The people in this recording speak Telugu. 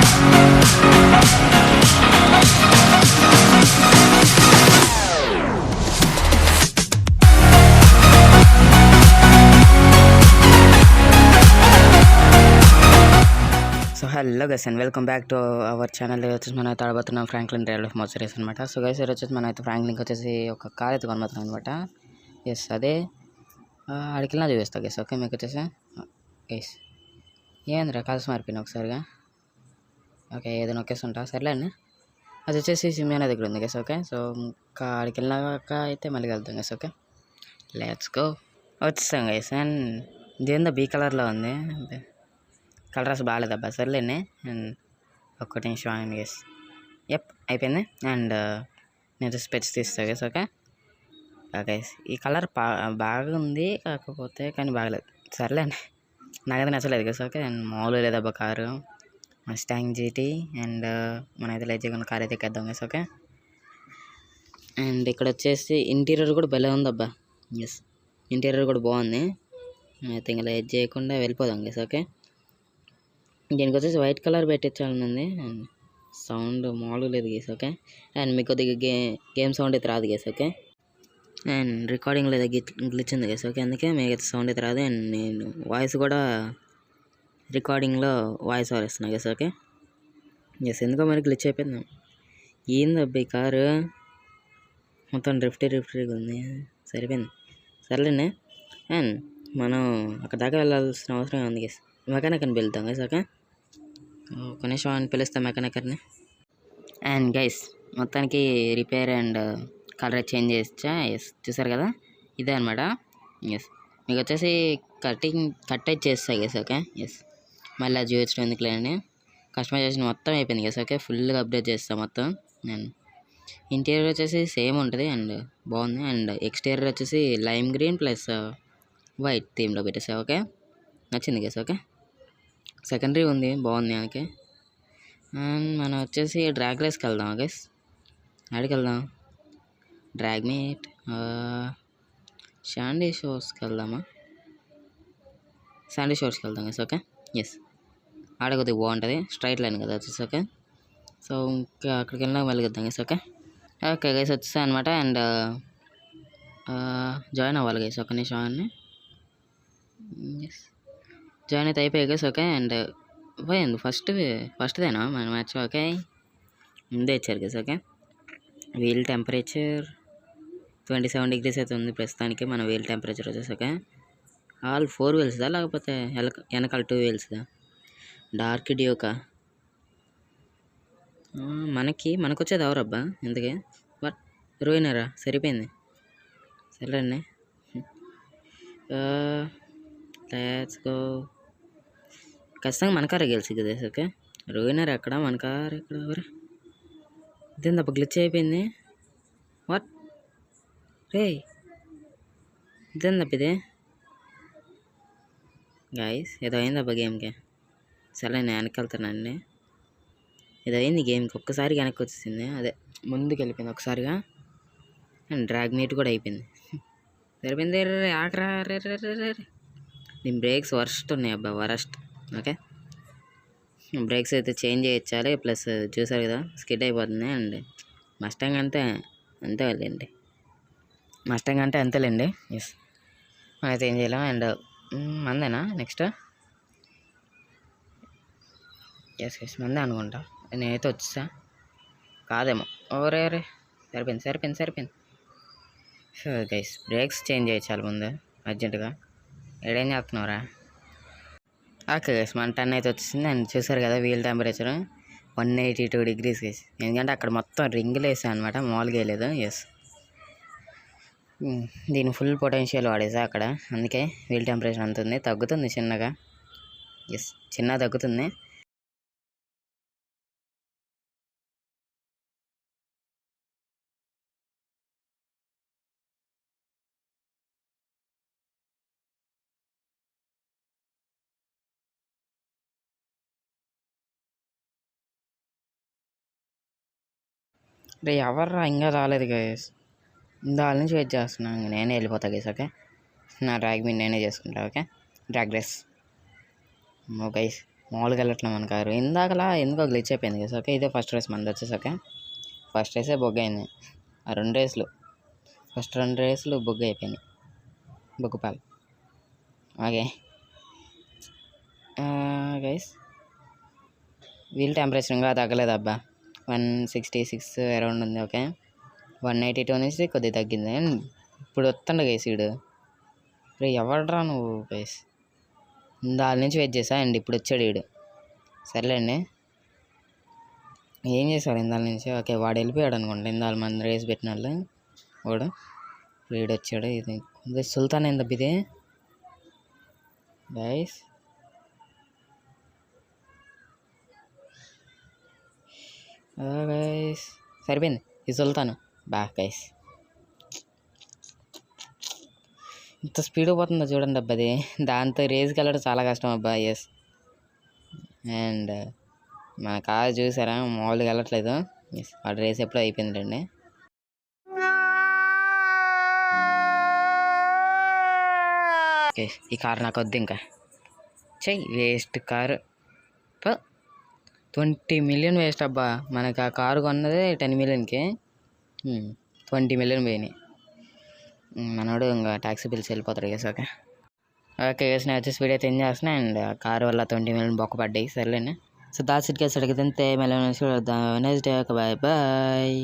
So hello guys and welcome back to our channel. వచ్చేసి మనం అయితే ఆడబోతున్నాం ఫ్రాంక్లిన్ డ్రైవ్ ఆఫ్ మోసరీస్ అనమాట. సో గైస్ వచ్చేసి మనం అయితే ఫ్రాంక్లిన్కి వచ్చేసి ఒక కార్ అయితే కొనబోతున్నాం అనమాట. ఎస్ అదే ఆడికెళ్ళినా చూపిస్తా గైస్. ఓకే మీకు వచ్చేసి గైస్ ఏంద్రా కాల్స్ మారిపోయినా ఒకసారిగా. ఓకే ఏదైనా ఒకేస్తుంటా సర్లేండి. అది వచ్చేసి సిమియానా దగ్గర ఉంది గైస్. ఓకే సో ఇంకా ఆడికెళ్ళినాక అయితే మళ్ళీ వెళ్తాం గైస్. Okay let's go. వచ్చేస్తాం గైస్. అండ్ ఇదేందో బీ కలర్లో ఉంది, కలర్ అసలు బాగాలేదబ్బా. సర్లేండి. అండ్ ఒక్క నిమిషం ఆగండి గైస్. అయిపోయింది. అండ్ నేను స్పెట్స్ తీస్తాను గైస్. ఓకే గైస్ ఈ కలర్ బాగుంది కాకపోతే కానీ బాగలేదు. సర్లేండి నాకైతే నచ్చలేదు గైస్. ఓకే అండ్ మామూలు లేదబ్బా కారు మస్టాంగ్ జీటీ. అండ్ మనమైతే లైట్ చేయకుండా కార్ అయితే ఎక్కేద్దాం గైస్. ఓకే అండ్ ఇక్కడ వచ్చేసి ఇంటీరియర్ కూడా భలే ఉందబ్బా. ఎస్ ఇంటీరియర్ కూడా బాగుంది. అయితే ఇంకా లైట్ చేయకుండా వెళ్ళిపోదాం గైస్. ఓకే దీనికి వచ్చేసి వైట్ కలర్ పెట్టించాలని ఉంది. అండ్ సౌండ్ మామూలు లేదు గేస్. ఓకే అండ్ మీకు కొద్దిగా గేమ్ సౌండ్ అయితే రాదు గేస్. ఓకే అండ్ రికార్డింగ్లో అయితే గ్లిచ్ ఉంది గేస్. ఓకే అందుకే మీకు అయితే సౌండ్ అయితే రాదు. అండ్ నేను వాయిస్ కూడా రికార్డింగ్లో వాయిస్ ఓవర్ ఇస్తున్నా గేస్. ఓకే ఎస్ ఎందుకో మరి గ్లిచ్ అయిపోయింది. ఏందబ్బా ఈ కారు మొత్తం డ్రిఫ్టీగా ఉంది. సరిపోయింది సర్లేండి. అండ్ మనం అక్కడ దాకా వెళ్ళాల్సిన అవసరం ఉంది గేస్. మెకానిక్ అని వెళ్తాం గైస్. ఓకే ఒక నిమిషం అని పిలుస్తాం మెకానికర్ని. అండ్ గైస్ మొత్తానికి రిపేర్ అండ్ కలర్ చేంజ్ చేస్తా. ఎస్ చూసారు కదా ఇదే అనమాట. ఎస్ మీకు వచ్చేసి కట్ అయితే చేస్తాయి గైస్. ఓకే ఎస్ మళ్ళీ అది చూపించడం ఎందుకు లేదండి. కస్టమైజేషన్ మొత్తం అయిపోయింది గైస్. ఓకే ఫుల్గా అప్డేట్ చేస్తాం మొత్తం. అండ్ ఇంటీరియర్ వచ్చేసి సేమ్ ఉంటుంది అండ్ బాగుంది. అండ్ ఎక్స్టీరియర్ వచ్చేసి లైమ్ గ్రీన్ ప్లస్ వైట్ థీమ్లో పెట్టేసా. ఓకే నచ్చింది గైస్. ఓకే సెకండరీ ఉంది బాగుంది దానికి. అండ్ మనం వచ్చేసి డ్రాగ్ రేస్కి వెళ్దాం గైస్. ఆడికి వెళ్దాం డ్రాగ్ మీట్ శాండీ షోర్స్కి వెళ్దామా. శాండీ షోర్స్కి వెళ్దాం గైస్. ఓకే ఎస్ ఆడ కొద్దిగా బాగుంటుంది స్ట్రైట్ లైన్ కదా వచ్చేసి. ఓకే సో ఇంకా అక్కడికి వెళ్ళినాక మళ్ళీ వెళ్దాం గైస్. ఓకే ఓకే గైస్ వచ్చేసా అనమాట. అండ్ జాయిన్ అవ్వాలి గైస్. ఒక నిమిషం అన్నీ ఎస్ జాయిన్ అయితే అయిపోయాయి గైస్. ఓకే అండ్ పోయింది ఫస్ట్దేనా మన మ్యాచ్. ఓకే ముందే ఇచ్చారు guys. Okay wheel temperature 27 degrees అయితే ఉంది ప్రస్తుతానికి మన వీల్ టెంపరేచర్ వచ్చేసి. ఓకే ఆల్ 4 wheelsదా లేకపోతే వెనకాల 2 wheelsదా. డార్క్ డ్యూకా మనకు వచ్చేది ఎవరబ్బా ఎందుకే బట్ రోయినరా సరిపోయింది. సరేండి లెట్స్ గో. ఖచ్చితంగా మన కారే గెలిచి కదా. ఓకే రోయినర్ ఎక్కడ మన కారు ఎక్కడ ఎవరు ఇదేంది అబ్బా గ్లిచ్ అయిపోయింది. వాట్ రే ఇదేందబ్బా ఇది గాయస్ ఏదో అయిందబ్బా గేమ్కి. సరే నేను వెనక్కి వెళ్తానండి. ఏదో అయింది గేమ్కి ఒక్కసారిగా వెనక్కి వచ్చేసింది. అదే ముందుకు వెళ్ళిపోయింది ఒకసారిగా. అండ్ డ్రాగ్ మీట్ కూడా అయిపోయింది. సరిపోయింది ఆడరా రే రే రే రే. దీని బ్రేక్స్ వర్స్ట్ ఉన్నాయి అబ్బా వరస్ట్. ఓకే బ్రేక్స్ అయితే చేంజ్ చేయించాలి. ప్లస్ చూసారు కదా స్కిడ్ అయిపోతుంది. అండ్ మస్టాంగ్ అంతేలేండి. మస్టాంగ్ అంటే అంతేలేండి. ఎస్ మనమైతే ఏం చేయలేం. And మందేనా next. ఎస్ మందే అనుకుంటా. నేనైతే వచ్చేసా కాదేమో. ఓరే సరిపోయింది. సో గైస్ బ్రేక్స్ చేంజ్ చేయించాలి ముందు అర్జెంటుగా. ఏడేం చేస్తున్నావురా. ఓకే గైస్ మన 10 అయితే వచ్చేసింది. అండ్ చూసారు కదా వీల్ టెంపరేచర్ 182 degrees గైస్. ఎందుకంటే అక్కడ మొత్తం రింగులు వేసాను అనమాట మామూలుగా వేయలేదు. ఎస్ దీని ఫుల్ పొటెన్షియల్ వాడేసా అక్కడ. అందుకే వీల్ టెంపరేచర్ అంత ఉంది. తగ్గుతుంది చిన్నగా. ఎస్ చిన్నగా తగ్గుతుంది. రే ఎవర్రా ఇంకా రాలేదు గైస్. దాని నుంచి వెయిట్ చేస్తున్నాను. నేనే వెళ్ళిపోతా గైస్. ఓకే నా డ్రాగ్ మీద నేనే చేసుకుంటా. ఓకే డ్రాగ్ రేస్ గైస్ మామూలుగా వెళ్ళట్లే మన కారు. ఇందాకలా ఎందుకో గ్లిచ్ అయిపోయింది కదా. ఓకే, ఇదే ఫస్ట్ రేస్ మనది వచ్చేసి. ఓకే, ఫస్ట్ రేసే బొగ్గ అయింది. ఆ 2 రేసులు, ఫస్ట్ 2 రేసులు బొగ్గ అయిపోయినాయి, బొగ్గుపాలు. ఓకే గైస్, వీల్ టెంపరేచర్ ఇంకా తగ్గలేదు అబ్బా. 166 అరౌండ్ ఉంది. ఓకే, 182 నుంచి కొద్దిగా తగ్గింది. ఇప్పుడు వస్తుండ గైస్ వీడు. రే ఎవడరా నువ్వు గైస్? దాని నుంచి వెయిట్ చేసా అండ్ ఇప్పుడు వచ్చాడు వీడు. సర్లేండి, ఏం చేశాడు ఇందాల నుంచి? ఓకే, వాడు వెళ్ళిపోయాడు అనుకోండి. ఇందాల మన రేస్ పెట్టిన వాళ్ళు వాడు. వీడు వచ్చాడు. ఇది సుల్తాన్ ఏందబ్బ ఇది గైస్? గైస్ సరిపోయింది, ఇది సుల్తాను. గైస్ ఇంత స్పీడ్ పోతుందో చూడండి అబ్బా. అది దాంతో రేస్కి వెళ్ళడం చాలా కష్టం అబ్బా. ఎస్, అండ్ మన కారు చూసారా మామూలుగా వెళ్ళట్లేదు. ఎస్, వాడు రేస్ ఎప్పుడూ అయిపోయిందండి. ఓకే, ఈ కారు నాకు వద్దు ఇంకా. చెయ్యి వేస్ట్ కారు. 20 million వేస్ట్ అబ్బా. మనకు ఆ కారు కొన్నదే 10 millionకి, 20 million పోయినాయి. మనోడు ఇంకా ట్యాక్సీ పిలిచి వెళ్ళిపోతాడు గేస్. ఓకే ఓకే గేస్, నేను వచ్చేసి వీడియో చేంజ్ చేస్తున్నా. అండ్ కారు వల్ల 20 million బొక్క పడ్డాయి. సర్లేండి. So that's it guys. అడిగితే మళ్ళీ నెక్స్ట్ డే. Bye bye.